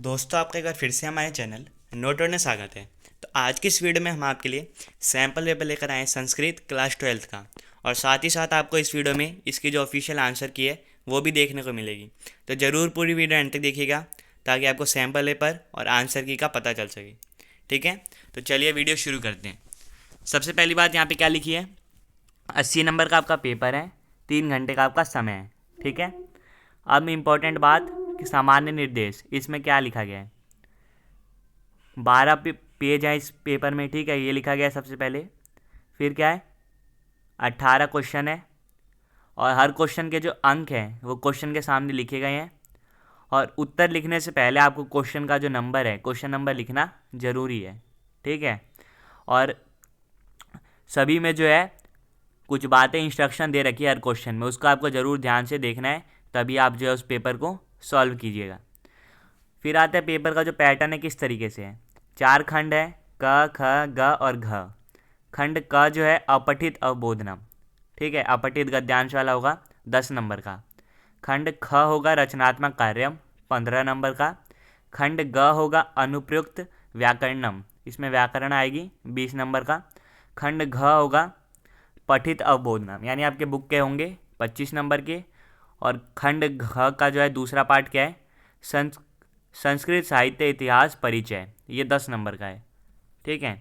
दोस्तों, आपका एक बार फिर से हमारे चैनल नोट में स्वागत है। तो आज की इस वीडियो में हम आपके लिए सैम्पल पेपर लेकर आए हैं संस्कृत क्लास 12th का। और साथ ही साथ आपको इस वीडियो में इसकी जो ऑफिशियल आंसर की है वो भी देखने को मिलेगी। तो ज़रूर पूरी वीडियो एंड तक देखिएगा ताकि आपको सैम्पल पेपर और आंसर की का पता चल सके। ठीक है, तो चलिए वीडियो शुरू करते हैं। सबसे पहली बात यहाँ पर क्या लिखी है, 80 नंबर का आपका पेपर है, 3 घंटे का आपका समय है। ठीक है, अब इम्पोर्टेंट बात कि सामान्य निर्देश, इसमें क्या लिखा गया है। 12 पेज है इस पेपर में। ठीक है, ये लिखा गया है सबसे पहले। फिर क्या है, 18 क्वेश्चन है और हर क्वेश्चन के जो अंक हैं वो क्वेश्चन के सामने लिखे गए हैं। और उत्तर लिखने से पहले आपको क्वेश्चन का जो नंबर है, क्वेश्चन नंबर लिखना ज़रूरी है। ठीक है, और सभी में जो है कुछ बातें इंस्ट्रक्शन दे रखी है हर क्वेश्चन में, उसको आपको ज़रूर ध्यान से देखना है, तभी आप जो है उस पेपर को सॉल्व कीजिएगा। फिर आता है पेपर का जो पैटर्न है किस तरीके से है। 4 खंड है, क ख ग और घ। खंड क जो है अपठित अवबोधनम। ठीक है, अपठित गद्यांश वाला होगा 10 नंबर का। खंड ख होगा रचनात्मक कार्यम 15 नंबर का। खंड ग होगा अनुप्रयुक्त व्याकरणम, इसमें व्याकरण आएगी 20 नंबर का। खंड घ होगा पठित अवबोधनम, यानी आपके बुक के होंगे 25 नंबर के। और खंड घ का जो है दूसरा पार्ट क्या है, संस्कृत साहित्य इतिहास परिचय, ये 10 नंबर का है। ठीक है,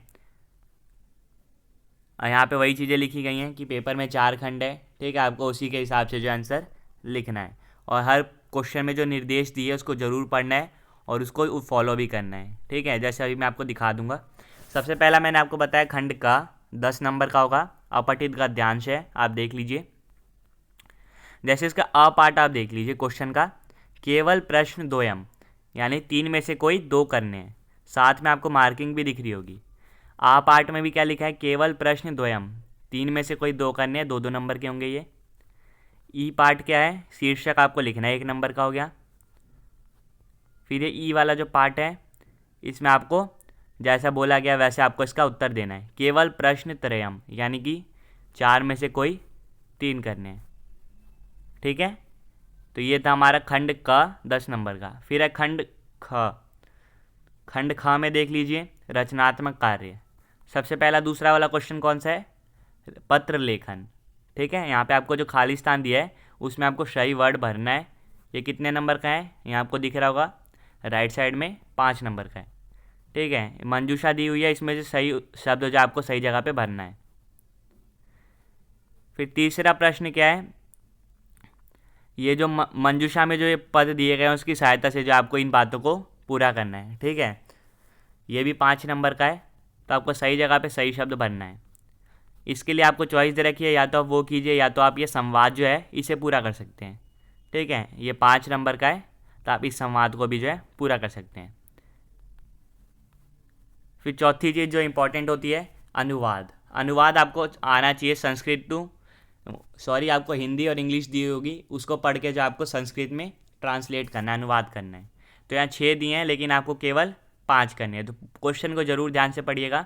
और यहाँ पे वही चीज़ें लिखी गई हैं कि पेपर में 4 खंड है। ठीक है, आपको उसी के हिसाब से जो आंसर लिखना है और हर क्वेश्चन में जो निर्देश दिए उसको ज़रूर पढ़ना है और उसको फॉलो भी करना है। ठीक है, जैसे अभी मैं आपको दिखा दूंगा। सबसे पहला मैंने आपको बताया खंड का 10 नंबर का होगा, अपठित गद्यांश है, आप देख लीजिए। जैसे इसका अ पार्ट आप देख लीजिए क्वेश्चन का, केवल प्रश्न द्वयम, यानी 3 में से कोई 2 करने हैं। साथ में आपको मार्किंग भी दिख रही होगी। आ पार्ट में भी क्या लिखा है, केवल प्रश्न द्वयम, 3 में से कोई 2 करने हैं, 2-2 नंबर के होंगे ये। ई पार्ट क्या है, शीर्षक आपको लिखना है, 1 नंबर का हो गया। फिर ये ई वाला जो पार्ट है, इसमें आपको जैसा बोला गया वैसे आपको इसका उत्तर देना है। केवल प्रश्न त्रयम, यानी कि 4 में से कोई 3 करने हैं। ठीक है, तो ये था हमारा खंड का 10 नंबर का। फिर है खंड ख। खंड ख में देख लीजिए रचनात्मक कार्य। सबसे पहला दूसरा वाला क्वेश्चन कौन सा है, पत्र लेखन। ठीक है, यहाँ पे आपको जो खाली स्थान दिया है उसमें आपको सही वर्ड भरना है। ये कितने नंबर का है, यहाँ आपको दिख रहा होगा राइट साइड में 5 नंबर का है। ठीक है, मंजूषा दी हुई है, इसमें से सही शब्द जो आपको सही जगह पे भरना है। फिर तीसरा प्रश्न क्या है, ये जो मंजूषा में जो ये पद दिए गए हैं उसकी सहायता से जो आपको इन बातों को पूरा करना है। ठीक है, ये भी 5 नंबर का है, तो आपको सही जगह पे सही शब्द भरना है। इसके लिए आपको चॉइस दे रखी है, या तो आप वो कीजिए या तो आप ये संवाद जो है इसे पूरा कर सकते हैं। ठीक है, ये 5 नंबर का है, तो आप इस संवाद को भी जो है पूरा कर सकते हैं। फिर चौथी चीज़ जो इम्पोर्टेंट होती है, अनुवाद। अनुवाद आपको आना चाहिए संस्कृत टू सॉरी आपको हिंदी और इंग्लिश दी होगी, उसको पढ़ के जो आपको संस्कृत में ट्रांसलेट करना है, अनुवाद करना है। तो यहाँ 6 दिए हैं लेकिन आपको केवल 5 करने हैं, तो क्वेश्चन को ज़रूर ध्यान से पढ़िएगा,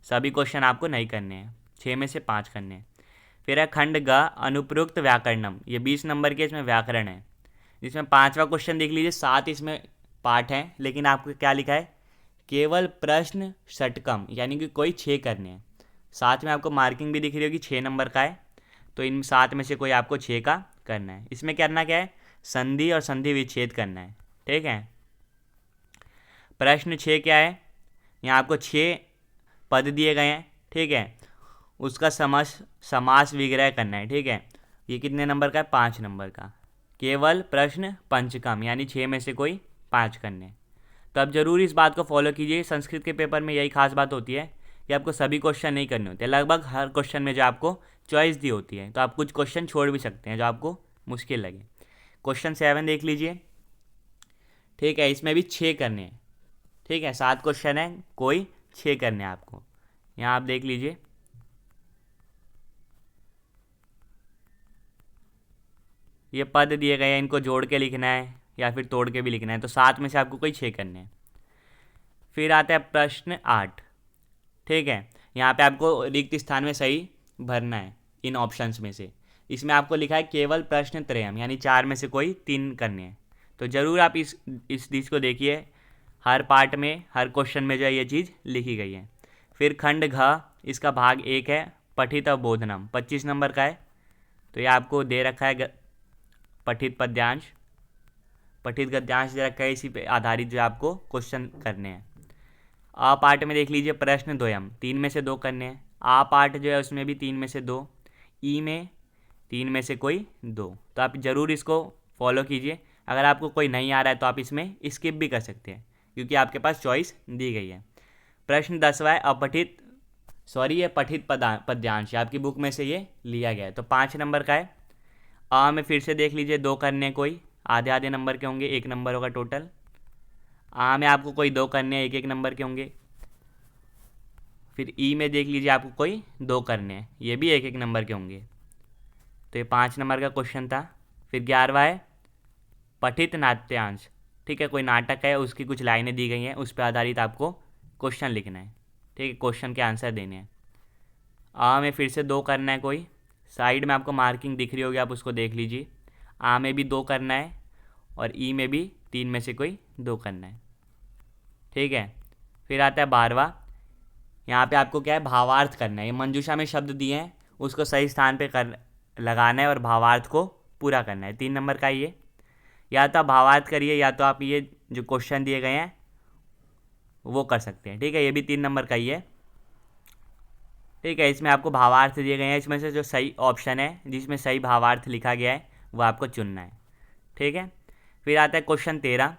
सभी क्वेश्चन आपको नहीं करने हैं, 6 में से 5 करने हैं। फिर है खंड ग अनुप्रयुक्त व्याकरणम, ये 20 नंबर के इसमें व्याकरण है। जिसमें 5वां क्वेश्चन देख लीजिए, 7 इसमें पार्ट हैं लेकिन आपको क्या लिखा है, केवल प्रश्न षटकम, यानी कि कोई 6 करने हैं। साथ में आपको मार्किंग भी दिख रही होगी, 6 नंबर का है, तो इन 7 में से कोई आपको 6 का करना है। इसमें करना क्या है, संधि और संधि विच्छेद करना है। ठीक है, प्रश्न 6 क्या है, यहाँ आपको 6 पद दिए गए हैं। ठीक है, उसका समास विग्रह करना है। ठीक है, ये कितने नंबर का है, 5 नंबर का। केवल प्रश्न पंचकम, यानी 6 में से कोई 5 करने हैं। तो अब जरूर इस बात को फॉलो कीजिए, संस्कृत के पेपर में यही खास बात होती है कि आपको सभी क्वेश्चन नहीं करने होते, लगभग हर क्वेश्चन में जो आपको चॉइस दी होती है, तो आप कुछ क्वेश्चन छोड़ भी सकते हैं जो आपको मुश्किल लगे। क्वेश्चन 7 देख लीजिए। ठीक है, इसमें भी 6 करने हैं। ठीक है, 7 क्वेश्चन है, कोई 6 करने हैं आपको। यहाँ आप देख लीजिए, ये पद दिए गए हैं, इनको जोड़ के लिखना है या फिर तोड़ के भी लिखना है, तो 7 में से आपको कोई 6 करने हैं। फिर आता है प्रश्न 8। ठीक है, यहाँ पे आपको रिक्त स्थान में सही भरना है इन ऑप्शंस में से। इसमें आपको लिखा है केवल प्रश्न त्रयम, यानी 4 में से कोई 3 करने हैं। तो ज़रूर आप इस चीज़ को देखिए, हर पार्ट में, हर क्वेश्चन में जो है ये चीज़ लिखी गई है। फिर खंड घ, इसका भाग 1 है, पठित अवबोधनम, 25 नंबर का है। तो ये आपको दे रखा है पठित पद्यांश, पठित गद्यांश दे रखा है, इसी पे आधारित जो आपको क्वेश्चन करने हैं। आ पार्ट में देख लीजिए प्रश्न द्वयम, 3 में से 2 करने हैं। आ पार्ट जो है उसमें भी 3 में से 2, ई में 3 में से कोई 2। तो आप ज़रूर इसको फॉलो कीजिए। अगर आपको कोई नहीं आ रहा है तो आप इसमें स्किप भी कर सकते हैं, क्योंकि आपके पास चॉइस दी गई है। प्रश्न 10वां है अपठित, सॉरी ये पठित पद्यांश, आपकी बुक में से ये लिया गया है। तो 5 नंबर का है। आ में फिर से देख लीजिए 2 करने हैं, कोई आधे आधे नंबर के होंगे, 1 नंबर होगा टोटल। आ में आपको कोई 2 करने हैं, 1 नंबर के होंगे। फिर ई में देख लीजिए आपको कोई 2 करने हैं, ये भी 1 नंबर के होंगे। तो ये 5 नंबर का क्वेश्चन था। फिर 11वां है पठित नाट्यांश, ठीक है, कोई नाटक है, उसकी कुछ लाइनें दी गई हैं, उस पर आधारित आपको क्वेश्चन लिखना है, ठीक है, क्वेश्चन के आंसर देने हैं। आ में फिर से 2 करना है, कोई साइड में आपको मार्किंग दिख रही होगी, आप उसको देख लीजिए। आ में भी 2 करना है और ई में भी 3 में से कोई 2 करना है, ठीक है। फिर आता है 12वां, यहाँ पे आपको क्या है, भावार्थ करना है। ये मंजूषा में शब्द दिए हैं, उसको सही स्थान पे कर लगाना है और भावार्थ को पूरा करना है। 3 नंबर का ये, या तो आप भावार्थ करिए या तो आप ये जो क्वेश्चन दिए गए हैं वो कर सकते हैं, ठीक है। ये भी 3 नंबर का ही है, ठीक है। इसमें आपको भावार्थ दिए गए हैं, इसमें से जो सही ऑप्शन है जिसमें सही भावार्थ लिखा गया है वो आपको चुनना है, ठीक है। फिर आता है क्वेश्चन 13,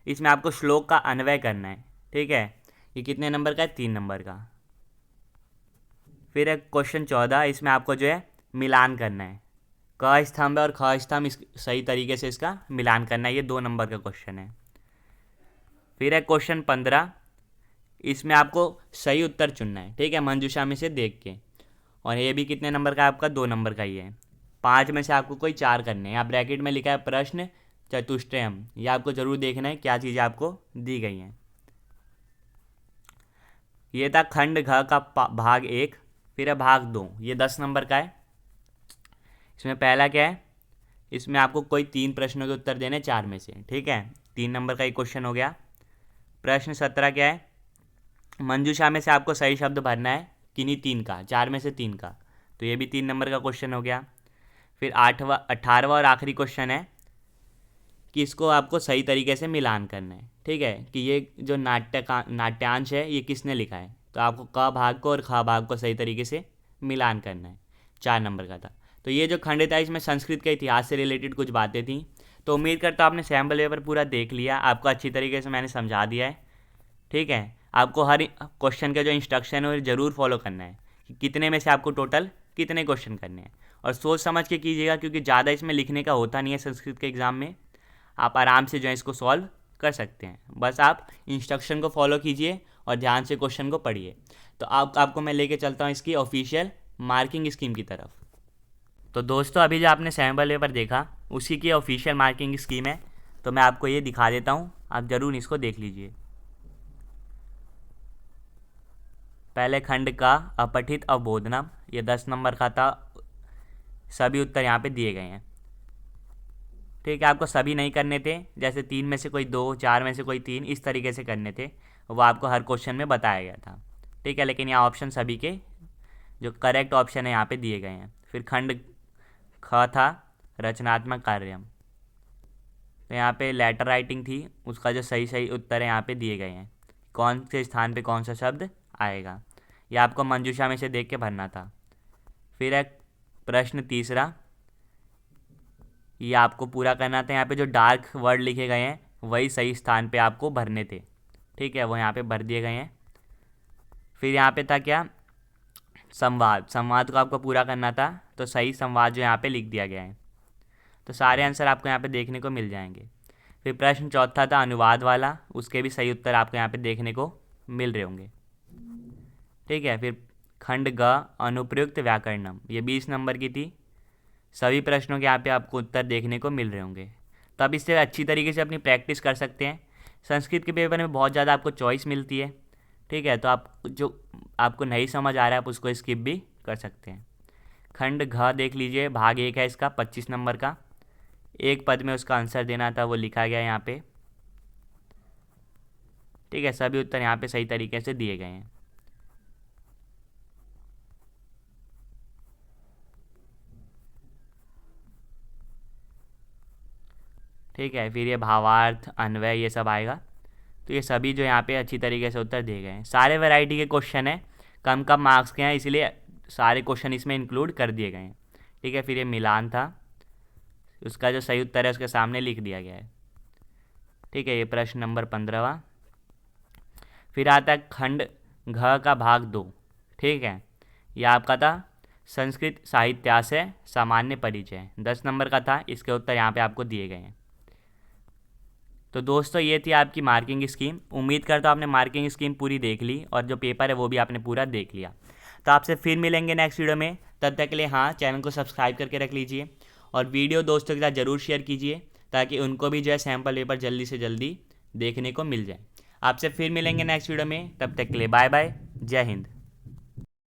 इसमें आपको श्लोक का अन्वय करना है, ठीक है। ये कितने नंबर का है, 3 नंबर का। फिर है क्वेश्चन 14, इसमें आपको जो है मिलान करना है, क स्तंभ और ख स्तंभ सही तरीके से इसका मिलान करना है, ये 2 नंबर का क्वेश्चन है। फिर है क्वेश्चन 15, इसमें आपको सही उत्तर चुनना है, ठीक है, मंजूषा में से देख के। और ये भी कितने नंबर का है आपका, 2 नंबर का ही है। 5 में से आपको कोई 4 करने हैं। यहाँ ब्रैकेट में लिखा है प्रश्न चतुष्टयम, ये आपको जरूर देखना है क्या चीज़ें आपको दी गई हैं। ये था खंड घ का भाग 1। फिर है भाग 2, ये 10 नंबर का है। इसमें पहला क्या है, इसमें आपको कोई 3 प्रश्नों के उत्तर देने 4 में से, ठीक है। 3 नंबर का एक क्वेश्चन हो गया। प्रश्न 17 क्या है, मंजूषा में से आपको सही शब्द भरना है, किन्हीं 3 का, 4 में से 3 का। तो ये भी 3 नंबर का क्वेश्चन हो गया। फिर 18वां और आखिरी क्वेश्चन है कि इसको आपको सही तरीके से मिलान करना है, ठीक है, कि ये जो नाट्यांश है ये किसने लिखा है। तो आपको क भाग को और ख भाग को सही तरीके से मिलान करना है। 4 नंबर का था। तो ये जो खंड था इसमें संस्कृत के इतिहास से रिलेटेड कुछ बातें थी। तो उम्मीद करता हूँ आपने सैम्पल पेपर पूरा देख लिया, आपको अच्छी तरीके से मैंने समझा दिया है, ठीक है। आपको हर क्वेश्चन के जो इंस्ट्रक्शन है वो ज़रूर फॉलो करना है कि कितने में से आपको टोटल कितने क्वेश्चन करने हैं, और सोच समझ के कीजिएगा, क्योंकि ज़्यादा इसमें लिखने का होता नहीं है संस्कृत के एग्ज़ाम में। आप आराम से जो है इसको सॉल्व कर सकते हैं, बस आप इंस्ट्रक्शन को फॉलो कीजिए और ध्यान से क्वेश्चन को पढ़िए। तो आपको मैं लेके चलता हूँ इसकी ऑफिशियल मार्किंग स्कीम की तरफ। तो दोस्तों अभी जो आपने सैम्पल पेपर देखा उसी की ऑफिशियल मार्किंग स्कीम है, तो मैं आपको ये दिखा देता हूँ, आप ज़रूर इसको देख लीजिए। पहले खंड का अपठित अवबोधनम, ये 10 नंबर का था, सभी उत्तर यहाँ पे दिए गए हैं, ठीक है। आपको सभी नहीं करने थे, जैसे 3 में से कोई 2, 4 में से कोई 3, इस तरीके से करने थे, वो आपको हर क्वेश्चन में बताया गया था, ठीक है। लेकिन यहाँ ऑप्शन सभी के जो करेक्ट ऑप्शन है यहाँ पे दिए गए हैं। फिर खंड ख था रचनात्मक कार्यम, तो यहाँ पे लेटर राइटिंग थी, उसका जो सही सही उत्तर है यहाँ पे दिए गए हैं, कौन से स्थान पे कौन सा शब्द आएगा, ये आपको मंजूषा में से देख के भरना था। फिर है प्रश्न 3, ये आपको पूरा करना था। यहाँ पे जो डार्क वर्ड लिखे गए हैं वही सही स्थान पे आपको भरने थे, ठीक है, वो यहाँ पे भर दिए गए हैं। फिर यहाँ पे था क्या, संवाद को आपको पूरा करना था, तो सही संवाद जो यहाँ पे लिख दिया गया है। तो सारे आंसर आपको यहाँ पे देखने को मिल जाएंगे। फिर प्रश्न 4 था अनुवाद वाला, उसके भी सही उत्तर आपको यहाँ पे देखने को मिल रहे होंगे, ठीक है। फिर खंड ग अनुप्रयुक्त व्याकरणम, ये 20 नंबर की थी, सभी प्रश्नों के यहाँ पे आपको उत्तर देखने को मिल रहे होंगे। तो आप इससे अच्छी तरीके से अपनी प्रैक्टिस कर सकते हैं। संस्कृत के पेपर में बहुत ज़्यादा आपको चॉइस मिलती है, ठीक है, तो आप जो आपको नहीं समझ आ रहा है आप उसको स्किप भी कर सकते हैं। खंड घ देख लीजिए, भाग 1 है इसका, 25 नंबर का, एक पद में उसका आंसर देना था, वो लिखा गया यहाँ पे। ठीक है, सभी उत्तर यहाँ पे सही तरीके से दिए गए हैं। ठीक है, फिर ये भावार्थ, अन्वय, ये सब आएगा। तो ये सभी जो यहाँ पे अच्छी तरीके से उत्तर दिए गए हैं। सारे वैरायटी के क्वेश्चन हैं, कम कम मार्क्स के हैं, इसलिए सारे क्वेश्चन इसमें इंक्लूड कर दिए गए हैं। ठीक है, फिर ये मिलान था, उसका जो सही उत्तर है उसके सामने लिख दिया गया है। ठीक है, ये प्रश्न नंबर 15वां। फिर आता है खंड घ का भाग 2। ठीक है, यह आपका था संस्कृत साहित्याशय सामान्य परिचय, 10 नंबर का था। इसके उत्तर यहाँ पे आपको दिए गए हैं। तो दोस्तों ये थी आपकी मार्किंग स्कीम। उम्मीद करता हूँ आपने मार्किंग स्कीम पूरी देख ली और जो पेपर है वो भी आपने पूरा देख लिया। तो आपसे फिर मिलेंगे नेक्स्ट वीडियो में, तब तक के लिए हाँ, चैनल को सब्सक्राइब करके रख लीजिए और वीडियो दोस्तों के साथ ज़रूर शेयर कीजिए ताकि उनको भी जो है सैम्पल पेपर जल्दी से जल्दी देखने को मिल जाए। आपसे फिर मिलेंगे नेक्स्ट वीडियो में, तब तक के लिए बाय बाय, जय हिंद।